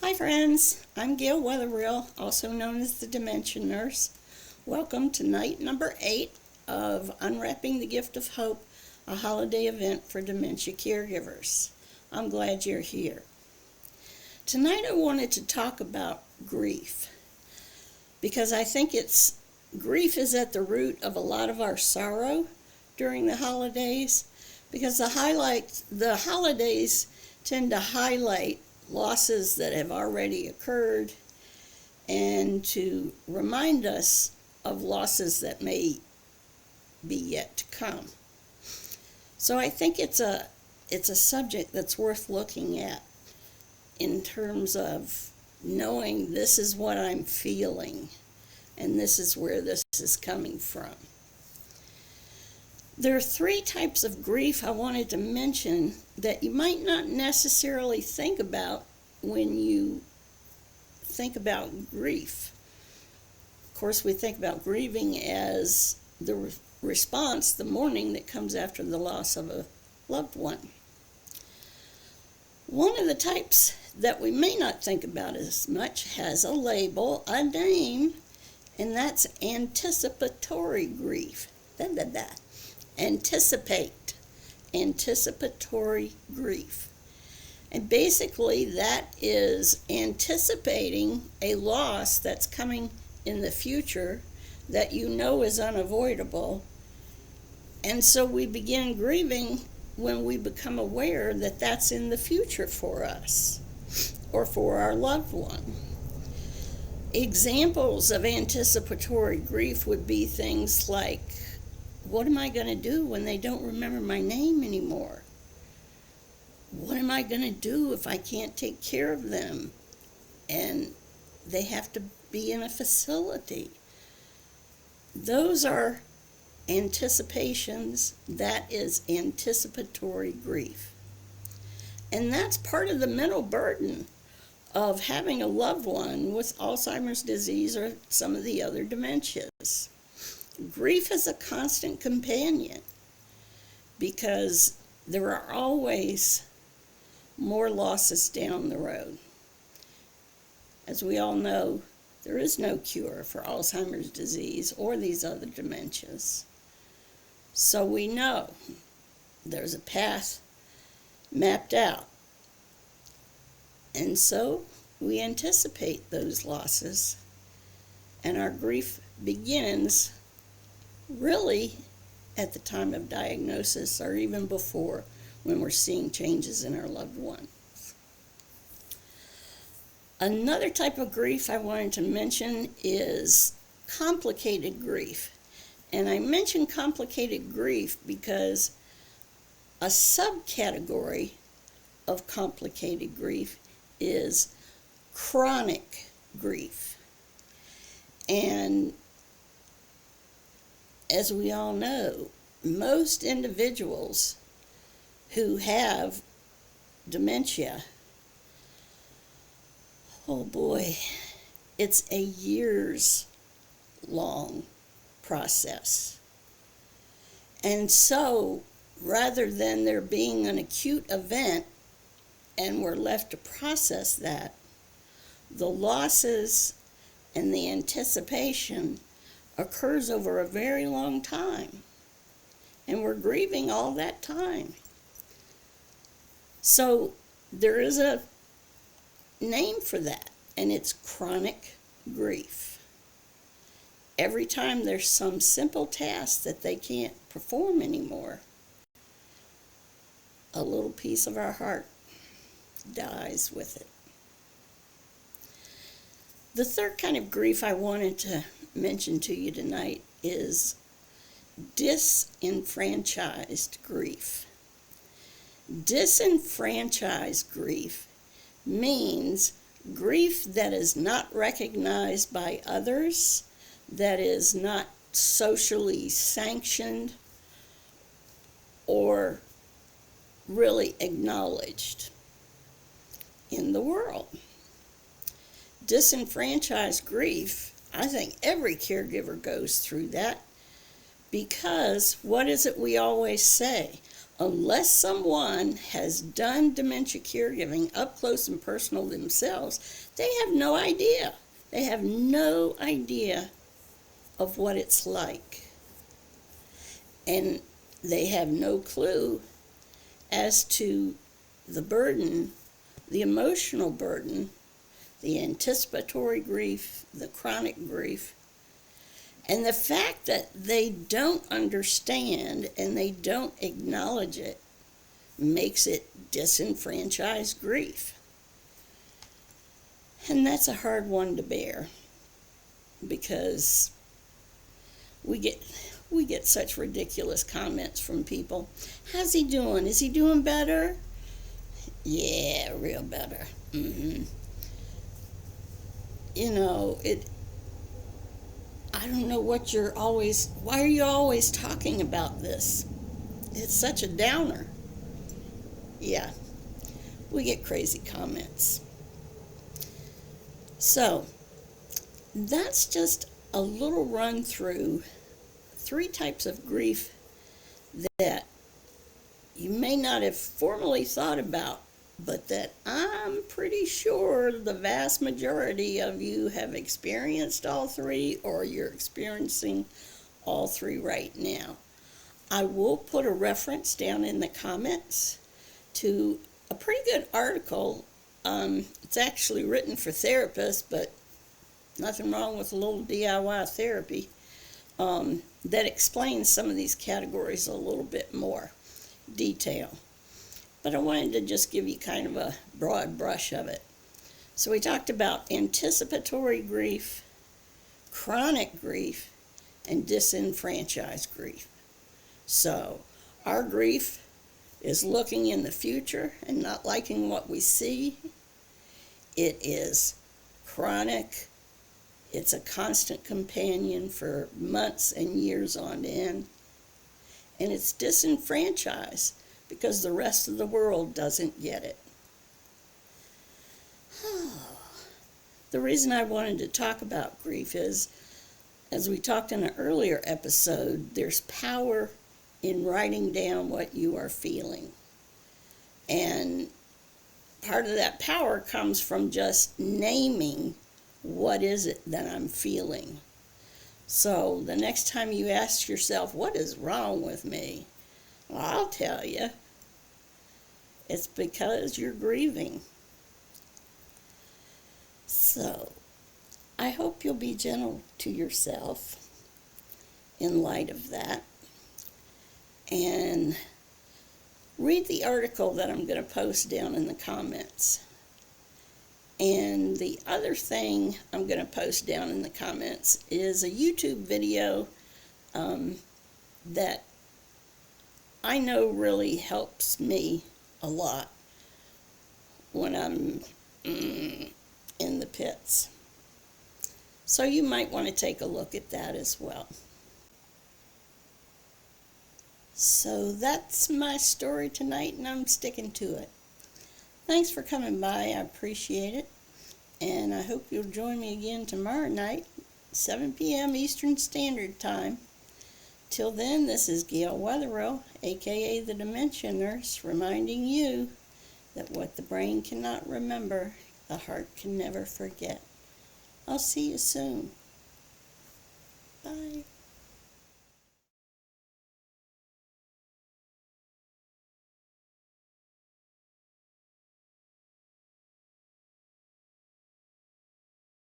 Hi friends, I'm Gail Weatherill, also known as the Dementia Nurse. Welcome to night number 8 of Unwrapping the Gift of Hope, a holiday event for dementia caregivers. I'm glad you're here. Tonight I wanted to talk about grief because I think grief is at the root of a lot of our sorrow during the holidays because the holidays tend to highlight losses that have already occurred and to remind us of losses that may be yet to come. So I think it's a subject that's worth looking at in terms of knowing this is what I'm feeling and this is where this is coming from. There are 3 types of grief I wanted to mention that you might not necessarily think about when you think about grief. Of course, we think about grieving as the response, the mourning that comes after the loss of a loved one. One of the types that we may not think about as much has a label, a name, and that's anticipatory grief. Anticipatory grief. And basically that is anticipating a loss that's coming in the future that you know is unavoidable. And so we begin grieving when we become aware that that's in the future for us or for our loved one. Examples of anticipatory grief would be things like, what am I going to do when they don't remember my name anymore? What am I going to do if I can't take care of them and they have to be in a facility? Those are anticipations. That is anticipatory grief. And that's part of the mental burden of having a loved one with Alzheimer's disease or some of the other dementias. Grief is a constant companion because there are always more losses down the road. As we all know, there is no cure for Alzheimer's disease or these other dementias. So we know there's a path mapped out. And so we anticipate those losses, and our grief begins really at the time of diagnosis or even before, when we're seeing changes in our loved one. Another type of grief I wanted to mention is complicated grief. And I mention complicated grief because a subcategory of complicated grief is chronic grief. And as we all know, most individuals who have dementia, oh boy, it's a years-long process. And so, rather than there being an acute event and we're left to process that, the losses and the anticipation occurs over a very long time, and we're grieving all that time. So there is a name for that, and it's chronic grief. Every time there's some simple task that they can't perform anymore, a little piece of our heart dies with it. The third kind of grief I wanted to mention to you tonight is disenfranchised grief. Disenfranchised grief means grief that is not recognized by others, that is not socially sanctioned or really acknowledged in the world. Disenfranchised grief, I think every caregiver goes through that, because what is it we always say? Unless someone has done dementia caregiving up close and personal themselves, they have no idea. They have no idea of what it's like. And they have no clue as to the burden, the emotional burden, the anticipatory grief, the chronic grief, and the fact that they don't understand and they don't acknowledge it makes it disenfranchised grief. And that's a hard one to bear because we get such ridiculous comments from people. How's he doing? Is he doing better? Yeah, real better. You know, I don't know why are you always talking about this? It's such a downer. Yeah, we get crazy comments. So, that's just a little run through 3 types of grief that you may not have formally thought about, but that I'm pretty sure the vast majority of you have experienced all 3, or you're experiencing all 3 right now. I will put a reference down in the comments to a pretty good article. It's actually written for therapists, but nothing wrong with a little DIY therapy, that explains some of these categories a little bit more detail. But I wanted to just give you kind of a broad brush of it. So we talked about anticipatory grief, chronic grief, and disenfranchised grief. So our grief is looking in the future and not liking what we see. It is chronic. It's a constant companion for months and years on end. And it's disenfranchised because the rest of the world doesn't get it. The reason I wanted to talk about grief is, as we talked in an earlier episode, there's power in writing down what you are feeling. And part of that power comes from just naming what is it that I'm feeling. So the next time you ask yourself, what is wrong with me? Well, I'll tell you. It's because you're grieving. So, I hope you'll be gentle to yourself in light of that. And read the article that I'm going to post down in the comments. And the other thing I'm going to post down in the comments is a YouTube video that I know really helps me a lot when I'm in the pits. So you might want to take a look at that as well. So that's my story tonight, and I'm sticking to it. Thanks for coming by. I appreciate it. And I hope you'll join me again tomorrow night, 7 p.m. Eastern Standard Time. Till then, this is Gail Wetherill, aka the Dementia Nurse, reminding you that what the brain cannot remember, the heart can never forget. I'll see you soon. Bye.